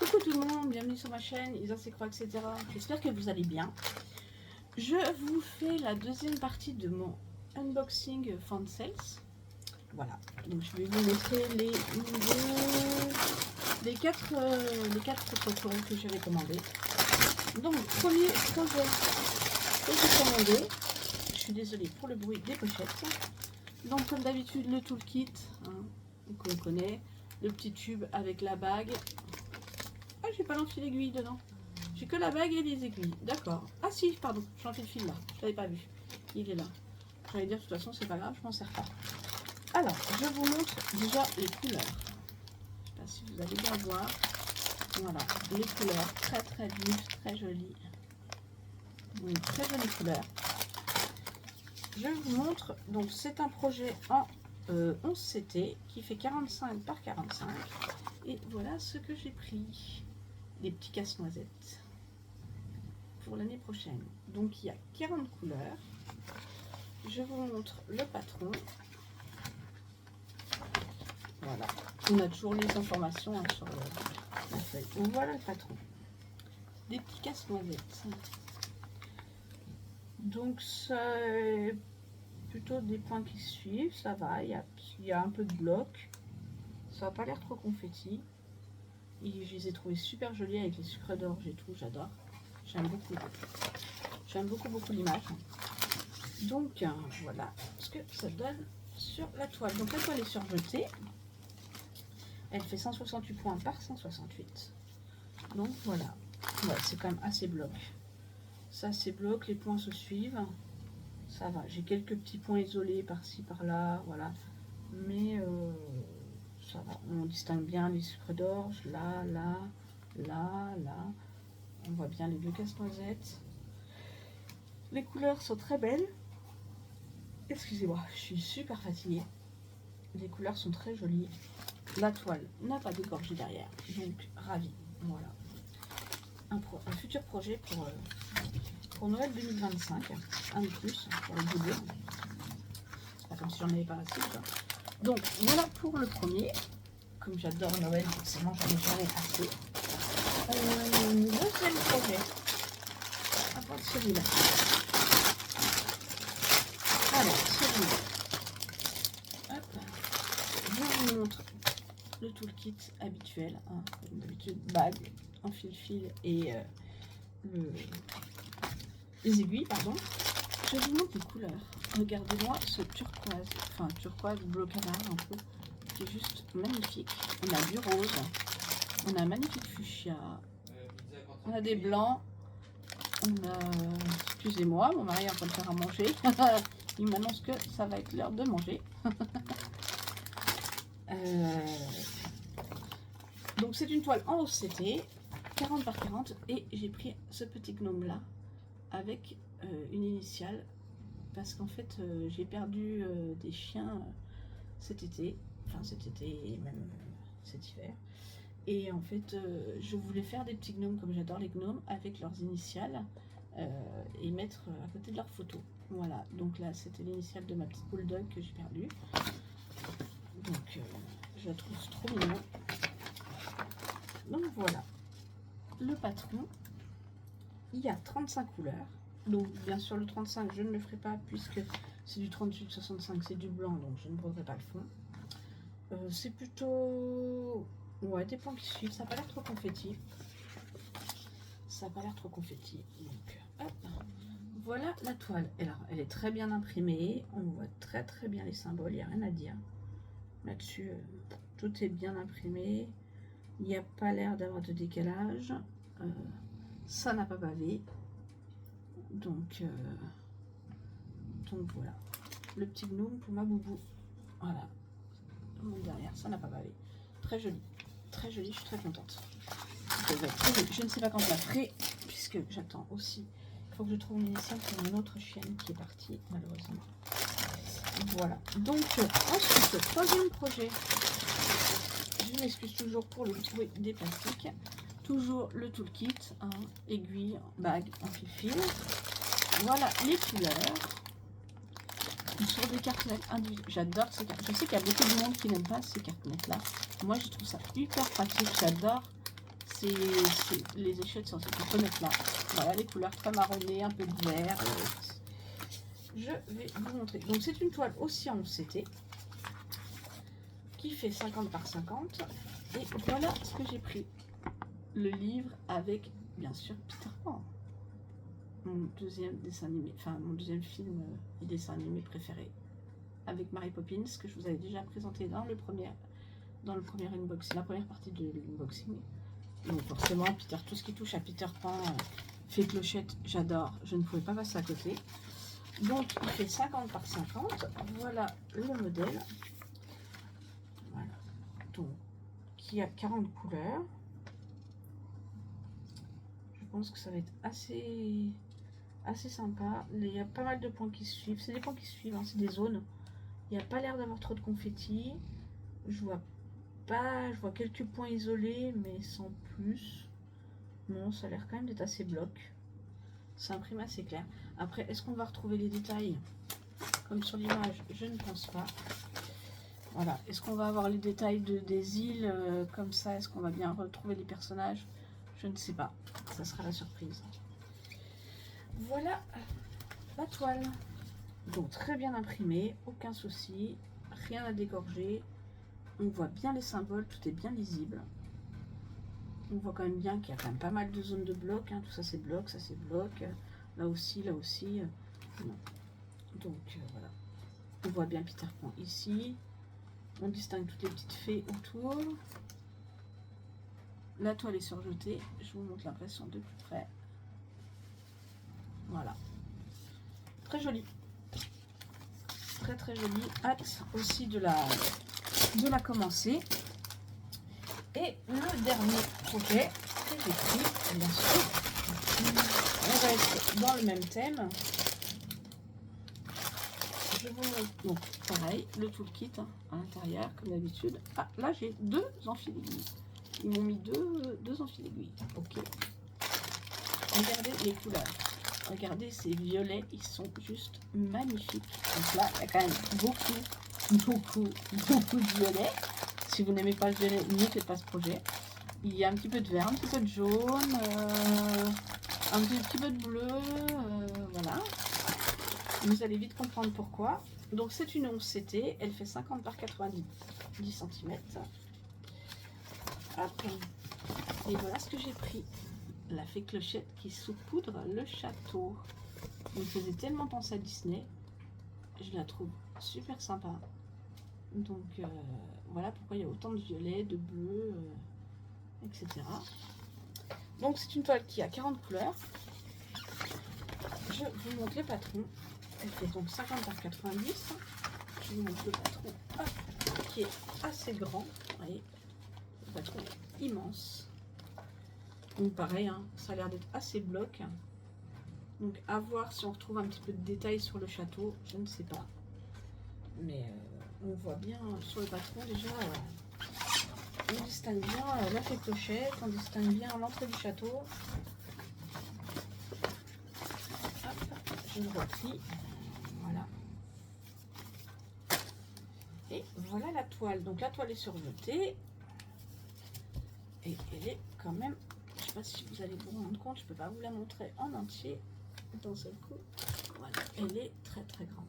Coucou tout le monde, bienvenue sur ma chaîne, Isa c'est quoi, etc. J'espère que vous allez bien. Je vous fais la deuxième partie de mon unboxing fan sales. Voilà, donc je vais vous montrer les quatre photos que j'avais commandées. Donc, premier projet que j'ai commandé, je suis désolée pour le bruit des pochettes. Donc, comme d'habitude, le toolkit, qu'on connaît, le petit tube avec la bague. Ah, j'ai pas l'enfil aiguille dedans. J'ai que la bague et les aiguilles. D'accord. Ah si, pardon, j'ai le fil là. Je l'avais pas vu. Il est là. J'allais dire, de toute façon, c'est pas grave, je m'en sers pas. Alors, je vous montre déjà les couleurs. Je sais pas si vous allez bien voir. Voilà, les couleurs très très vives, très jolies. Une très jolie couleur. Je vous montre, donc c'est un projet en 11 CT qui fait 45 par 45. Et voilà ce que j'ai pris. Des petits casse-noisettes pour l'année prochaine. Donc il y a 40 couleurs. Je vous montre le patron. Voilà. On a toujours les informations sur la feuille. Donc voilà le patron. Des petits casse-noisettes. Donc c'est plutôt des points qui suivent. Ça va. Il y a un peu de bloc. Ça n'a pas l'air trop confetti. Et je les ai trouvés super jolis avec les sucres d'orge et tout, j'adore. J'aime beaucoup. J'aime beaucoup l'image. Donc voilà ce que ça donne sur la toile. Donc la toile est surjetée. Elle fait 168 points par 168. Donc voilà. Ouais, c'est quand même assez bloc. Ça c'est bloc, les points se suivent. Ça va. J'ai quelques petits points isolés par-ci, par-là. Voilà. Mais ça va, on distingue bien les sucres d'orge, là. On voit bien les deux casse-noisettes. Les couleurs sont très belles. Excusez-moi, je suis super fatiguée. Les couleurs sont très jolies. La toile n'a pas dégorgé derrière, donc ravi. Voilà. Un futur projet pour Noël 2025. Un de plus pour les boulots. C'est pas comme si j'en avais pas assez. Quoi. Donc voilà pour le premier. Comme j'adore Noël, forcément j'en ai jamais assez. Deuxième projet. À part celui-là. Alors, celui-là. Hop. Je vous montre le toolkit habituel. Comme d'habitude, bague, en fil et les aiguilles, pardon. Je vous montre les couleurs. Regardez-moi ce turquoise. Enfin, turquoise bleu canard un peu. Qui est juste magnifique. On a du rose, on a un magnifique fuchsia, on a des blancs, on a, excusez-moi, mon mari est en train de faire à manger, il m'annonce que ça va être l'heure de manger. Donc c'est une toile en OCT, 40 par 40, et j'ai pris ce petit gnome là, avec une initiale, parce qu'en fait j'ai perdu des chiens cet été. Enfin cet été et même cet hiver. Et en fait, je voulais faire des petits gnomes, comme j'adore les gnomes, avec leurs initiales et mettre à côté de leurs photos. Voilà, donc là, c'était l'initiale de ma petite bulldog que j'ai perdue. Donc, je la trouve trop mignon. Donc voilà, le patron. Il y a 35 couleurs. Donc, bien sûr, le 35, je ne le ferai pas puisque c'est du 38-65, c'est du blanc, donc je ne broderai pas le fond. C'est plutôt des points qui suivent, ça n'a pas l'air trop confetti. Donc hop, voilà la toile. Alors, elle est très bien imprimée, on voit très bien les symboles, il n'y a rien à dire là-dessus. Tout est bien imprimé, il n'y a pas l'air d'avoir de décalage, ça n'a pas bavé. Donc voilà, le petit gnome pour ma boubou. Voilà. Derrière, ça n'a pas bavé. Très joli, je suis très contente. Je ne sais pas quand je la ferai, puisque j'attends aussi. Il faut que je trouve une initiale pour une autre chienne qui est partie, malheureusement. Voilà. Donc, ensuite, le troisième projet. Je m'excuse toujours pour le bruit des plastiques. Toujours le toolkit, aiguille, bague, en fil. Voilà les couleurs. Sur des cartonnettes individuelles. J'adore ces cartonnettes. Je sais qu'il y a beaucoup de monde qui n'aime pas ces cartonnettes là. Moi je trouve ça hyper pratique. J'adore Les échettes sont cette fenêtre-là. Voilà, les couleurs très marronnées, un peu de vert. Je vais vous montrer. Donc, c'est une toile aussi en CT qui fait 50 par 50. Et voilà ce que j'ai pris. Le livre avec, bien sûr, Peter Pan. Mon deuxième dessin animé, enfin, mon deuxième film et dessin animé préféré. Avec Mary Poppins, que je vous avais déjà présenté dans le premier unboxing, la première partie de l'unboxing. Donc forcément, tout ce qui touche à Peter Pan, fait clochette, j'adore. Je ne pouvais pas passer à côté. Donc il fait 50 par 50. Voilà le modèle. Voilà. Donc, qui a 40 couleurs. Je pense que ça va être assez sympa. Il y a pas mal de points qui se suivent. C'est des points qui se suivent, hein, c'est des zones. Il n'y a pas l'air d'avoir trop de confettis. Je vois quelques points isolés, mais sans plus. Non, ça a l'air quand même d'être assez bloc. C'est imprimé assez clair. Après, est-ce qu'on va retrouver les détails comme sur l'image? Je ne pense pas. Voilà. Est-ce qu'on va avoir les détails des îles comme ça? Est-ce qu'on va bien retrouver les personnages? Je ne sais pas. Ça sera la surprise. Voilà la toile. Donc très bien imprimé, aucun souci, rien à dégorger. On voit bien les symboles, tout est bien lisible. On voit quand même bien qu'il y a quand même pas mal de zones de blocs. Hein. Tout ça c'est bloc, ça c'est bloc. Là aussi, là aussi. Non. Donc voilà. On voit bien Peter Pan ici. On distingue toutes les petites fées autour. La toile est surjetée. Je vous montre l'impression de plus près. Voilà. Très joli. Très très joli. Hâte aussi de la commencer. Et le dernier projet que j'ai pris, bien sûr, on reste dans le même thème. Je vous montre donc pareil, le toolkit hein, à l'intérieur, comme d'habitude. Ah, là j'ai 2 enfils d'aiguilles. Ils m'ont mis deux enfils d'aiguilles. Ok. Regardez les couleurs. Regardez ces violets, ils sont juste magnifiques. Donc là, il y a quand même beaucoup de violets. Si vous n'aimez pas le violet, ne faites pas ce projet. Il y a un petit peu de vert, un petit peu de jaune, un petit peu de bleu, voilà. Vous allez vite comprendre pourquoi. Donc c'est une 11 CT, elle fait 50 par 90 cm. Après, et voilà ce que j'ai pris. La fée clochette qui saupoudre le château. Elle me faisait tellement penser à Disney. Je la trouve super sympa. Donc voilà pourquoi il y a autant de violet, de bleu, etc. Donc c'est une toile qui a 40 couleurs. Je vous montre le patron. Elle fait donc 50 par 90. Je vous montre le patron qui est assez grand. Vous voyez, le patron est immense. Donc pareil, hein, ça a l'air d'être assez bloc. Donc à voir si on retrouve un petit peu de détails sur le château, je ne sais pas. Mais on voit bien sur le patron déjà, on distingue bien la fée clochette, on distingue bien l'entrée du château. Hop, je le replie. Voilà. Et voilà la toile. Donc la toile est surjetée. Et elle est quand même, je ne sais pas si vous allez vous rendre compte, je ne peux pas vous la montrer en entier d'un seul coup. Voilà, elle est très très grande.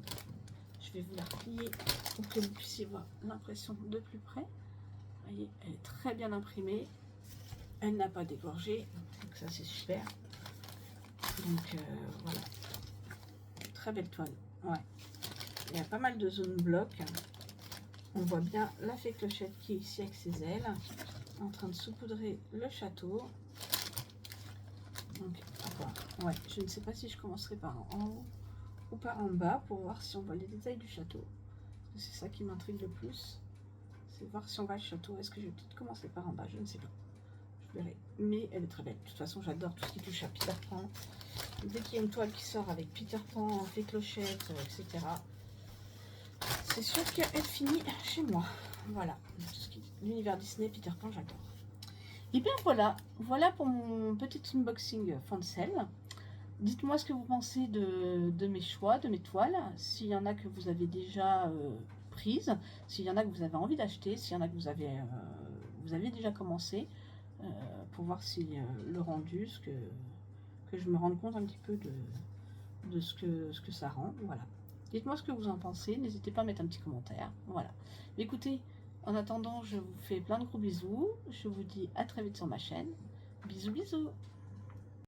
Je vais vous la replier pour que vous puissiez voir l'impression de plus près. Vous voyez, elle est très bien imprimée. Elle n'a pas dégorgé, donc ça c'est super. Donc voilà, très belle toile. Ouais, il y a pas mal de zones blocs. On voit bien la fée clochette qui est ici avec ses ailes, en train de saupoudrer le château. Donc, ouais, je ne sais pas si je commencerai par en haut ou par en bas pour voir si on voit les détails du château. C'est ça qui m'intrigue le plus. C'est voir si on voit le château. Est-ce que je vais peut-être commencer par en bas? Je ne sais pas. Je verrai. Mais elle est très belle. De toute façon, j'adore tout ce qui touche à Peter Pan. Dès qu'il y a une toile qui sort avec Peter Pan, fée clochette, etc. C'est sûr qu'elle finit chez moi. Voilà. L'univers Disney, Peter Pan, j'adore. Et bien voilà pour mon petit unboxing Fancel. Dites-moi ce que vous pensez de mes choix, de mes toiles, s'il y en a que vous avez déjà prises, s'il y en a que vous avez envie d'acheter, s'il y en a que vous avez déjà commencé, pour voir si le rendu, que je me rende compte un petit peu de ce que ça rend. Voilà. Dites-moi ce que vous en pensez. N'hésitez pas à mettre un petit commentaire. Voilà. Écoutez, en attendant, je vous fais plein de gros bisous. Je vous dis à très vite sur ma chaîne. Bisous, bisous.